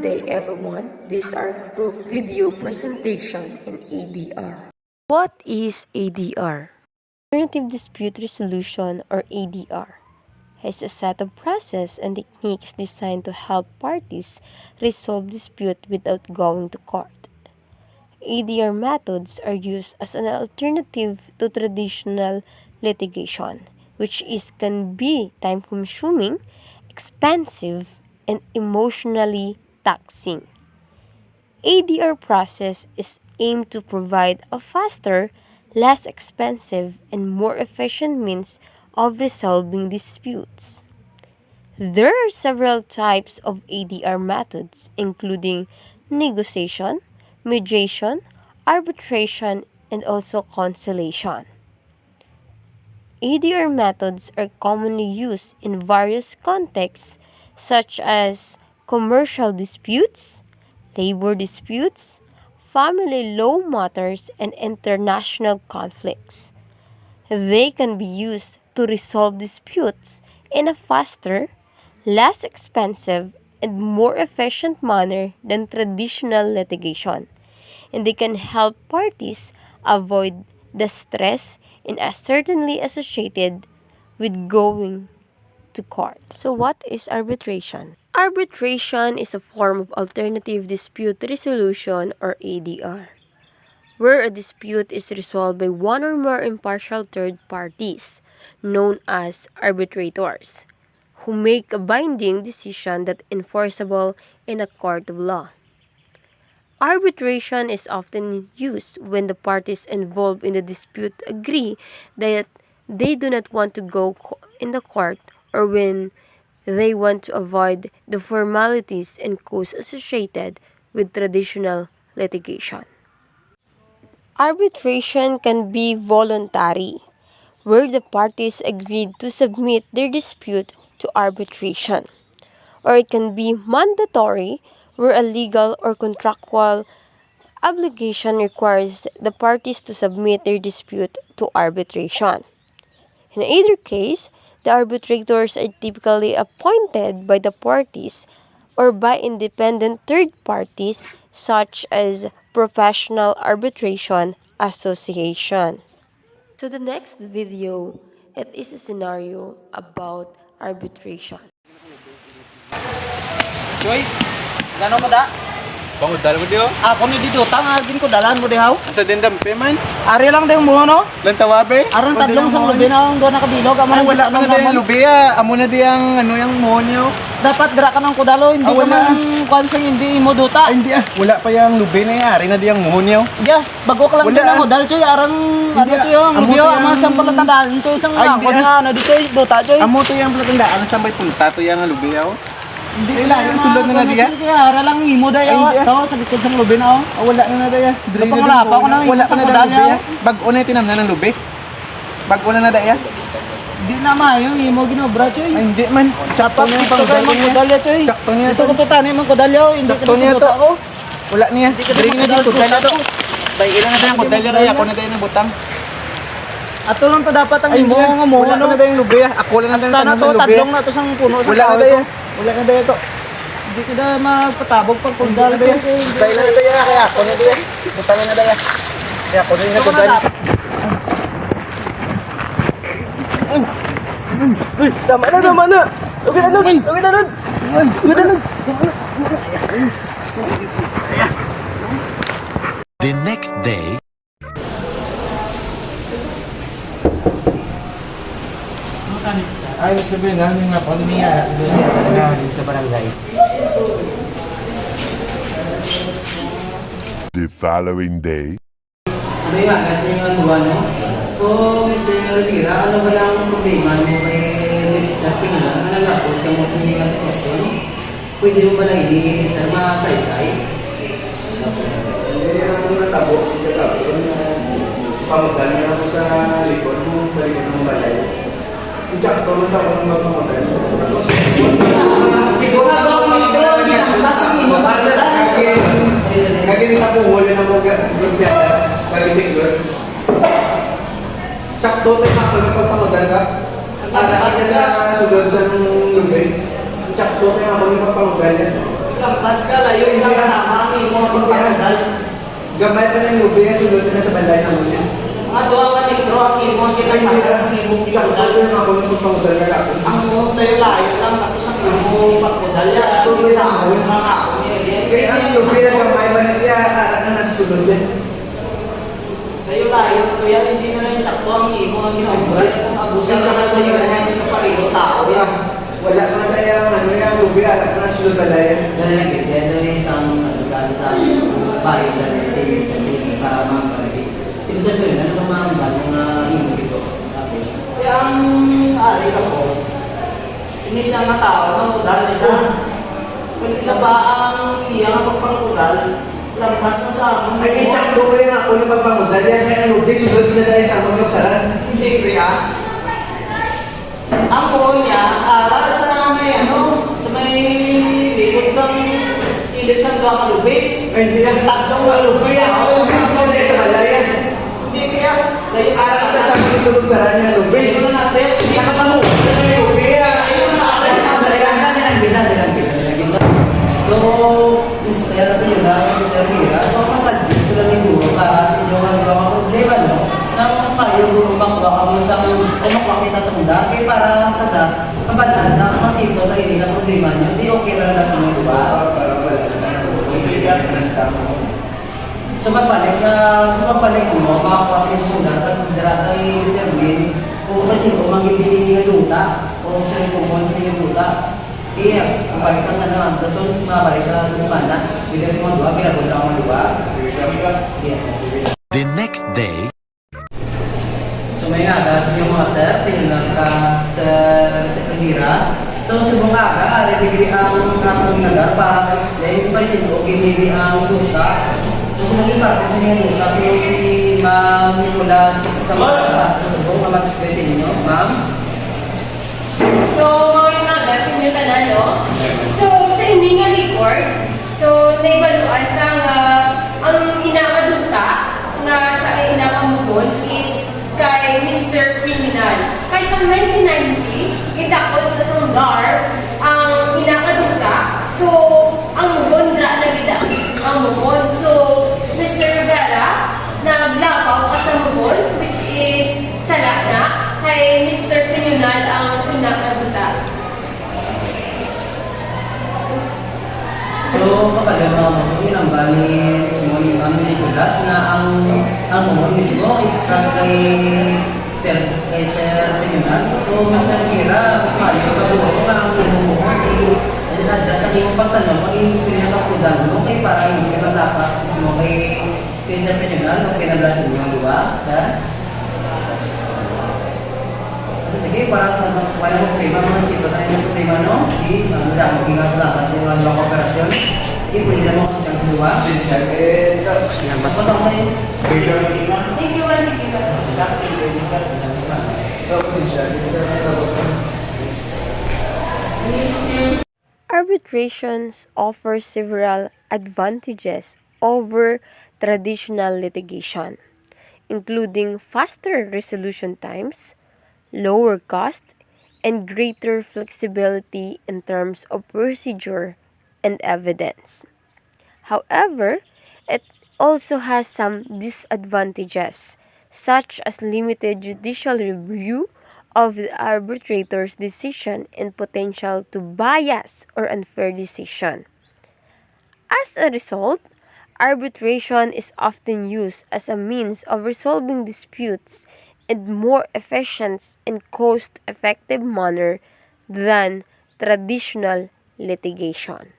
day everyone, this is our proof video presentation in ADR. What is ADR? Alternative Dispute Resolution, or ADR, has a set of processes and techniques designed to help parties resolve dispute without going to court. ADR methods are used as an alternative to traditional litigation, which can be time-consuming, expensive, and emotionally taxing. ADR process is aimed to provide a faster, less expensive, and more efficient means of resolving disputes. There are several types of ADR methods, including negotiation, mediation, arbitration, and also conciliation. ADR methods are commonly used in various contexts such as commercial disputes, labor disputes, family law matters, and international conflicts. They can be used to resolve disputes in a faster, less expensive, and more efficient manner than traditional litigation, and they can help parties avoid the stress and uncertainty associated with going to court. So what is arbitration? Arbitration is a form of alternative dispute resolution, or ADR, where a dispute is resolved by one or more impartial third parties, known as arbitrators, who make a binding decision that is enforceable in a court of law. Arbitration is often used when the parties involved in the dispute agree that they do not want to go in the court, or when they want to avoid the formalities and costs associated with traditional litigation. Arbitration can be voluntary, where the parties agreed to submit their dispute to arbitration, or it can be mandatory, where a legal or contractual obligation requires the parties to submit their dispute to arbitration. In either case, the arbitrators are typically appointed by the parties or by independent third parties such as professional arbitration association. So the next video, it is a scenario about arbitration. Joy, gano'n ka da? Pangod dala mo diyo? Ako ni dito, tangagin ko dalan mo dihaw. Asa din dampe man? Ari lang daw mo no? Lantawabe? Aron tadlong sa lubi na ang doon nakabilog. Ay wala ka na dayang lubi amo na diyang ano yung monyo. Dapat dira ka ng kudalo, hindi ka man konseng hindi mo duta. Ay hindi wala pa yung lubi na ari na diyang monyo. Yeah, bago ka lang din ang dal choy, aron ano to yung lubi ang mga sampal na tandaan to isang ako na ano dito duta choy. Amo to yung platandaan sambay punta to yung lubi Hindi lang, yung sulod na diya. Ara lang imo day awas to sa likod sa lubi na wala na diya. Pangalapa ko na wala sa lubi. Bag-o na tinamnan ng lubi. Bag-o na diya. Di na mayo imo ginobra choy. Ay hindi man. Sakto niya pang kodalya choy. Sakto niya. Ito ko tutani man kodalya, hindi ko to ako. Wala niya. Diri na din kodalya to. Bay ilan na tayong kodalya ray ako na tayo ng butang. Ato lang to dapat ang imo nga mo wala na tayong lubi. Ako lang hasta na to tadlong na to sang puno sa wala na tayo. Wala na tayo to. Hindi ko na magpatabog pag kundal. Bay na tayo kaya ako na diya. Butang na tayo. Kaya ako na kodalya. Uy, tama na. Okay na nun. The next day. Ay, sabihin namin nga po niya sa barangay. The following day. Sabi nga, kasi nga buwan, no? So, Mr. Lira, ano ba lang ang problema mo kay restarting lang? Ano nga, kung ka mo sa mga sitwasyon, pwede mo ba lang i-digin sa mga saysay? Hindi ako natabo. Pamagal niya ako sa likod ng balay. Ujak to lang ako ng pamagal. Kagin sa puhol na mga kalitik doon. Sakto tayo sakto ng pagpamagal ka. Para isa na sudod sa lubi. Sakto tayo ako ng pagpamagal yan. Lampas ka, layo lang tama ang imo ang pagpapagdal. Gamay pa ng lubi nga sulod na sa balay na muna. Mga duwa ka nitro ang imo ang kinapasa sa imo Sakto pagpapagdal. na ako ng pagpangudal na ako. Ang mo tayo layo lang tapos ang imo pagpapagdal yan. Sa mo mga ako niya. Kaya ang lubi na gamay pa na niya, anak na nasa sulod yan. Tayo layo, kaya hindi na lang sakto ang imo ang ginagawa. Kung abusin ka lang sa iyo na sa kaparido tao yan. Wala ka na yung ano yung lubi, anak na sulod balay. Dahil nagkikita na isang nagkakala sa bahay dyan si Mr. Pili para mga kapatid. Si Mr. Pili, ano ba mga mga imo dito? Kaya ang ari ako, hindi siya matao, mangkudal na siya. Kung isa pa ang iyang pagpangkudal, lampas na sa amon. Ay, itsak lubi nga ako ng pagpangudal yan. Kaya ang lubi, sulod na dahil sa amon yung saran. Hindi kaya. Ang buo niya, ara sa may ano, sa may likod sa kilid sa mga kalubi. Ay, hindi yan. Tatlong Lubi yan. Lubi ako dahil sa balay yan. Hindi kaya. Aral ka sa amon yung saran niya, lubi. Sige na natin. Nakapangudal na yung lubi yan. So, Mr. Pila, Mr. Mira, so masadis ko lang yung guro para sa inyo ang mga problema, no? Na mas mayo guro makuha mo sa umakuha kita sa muda, kaya para sa da, kabalaan na masito na hindi na problema nyo, hindi okay lang na sa mga diba? So magpalik mo, makakuha kayo sa muda, at dirata i-determine kung kasi kung magiging nga duta, o siya yung kung siya yung duta. Iya, balik na naman. Tapos mabalik na sa mana. Bigyan mo dua, pinagod lang mo dua. The next day. So may aga sa yung mga sir, pinulang ka sa Pindira. So sa mga aga, alibigay ang katong nagar para ma-explain pa sino ginili ang duta. So maging parte sa mga duta, si Ma'am Nicolas sa mga sa buong mag-explain sa inyo, Ma'am. So, mga inagas, inyo tanan, no? So, sa inyong nga report, so, naibaluan ka nga ang inakaduta nga sa inakamukon is kay Mr. Criminal. Kay sa 1990, itapos na sa GAR ang inakaduta. So, ang mukon, dra na gida ang mukon. So, Mr. Rivera, naglapaw ka sa mukon, which is sala na, kay Mr. Criminal ang pinakaduta. So, kapag mga ang bali mo ni Ma'am Nicolas na ang umon mismo is kay Sir Criminal. So, Mr. Kira, mas mali ko kabuha ko ang umon. Sa iyong pagtanong, maging pinakakudan mo kay para hindi ka napas mismo kay Sir Criminal o pinablasin mo, di ba? Sir? Sige, para sa wala mo problema, mga sito tayo ng problema, no? Sige, maganda, mag-ingat lang kasi mga mga operasyon. Sige, pwede na mo kasi kang dua. Salamat po sa kayo. Thank you, thank you. Arbitrations offer several advantages over traditional litigation, including faster resolution times, lower cost, and greater flexibility in terms of procedure and evidence. However, it also has some disadvantages, such as limited judicial review of the arbitrator's decision and potential to bias or unfair decision. As a result, arbitration is often used as a means of resolving disputes in more efficient and cost-effective manner than traditional litigation.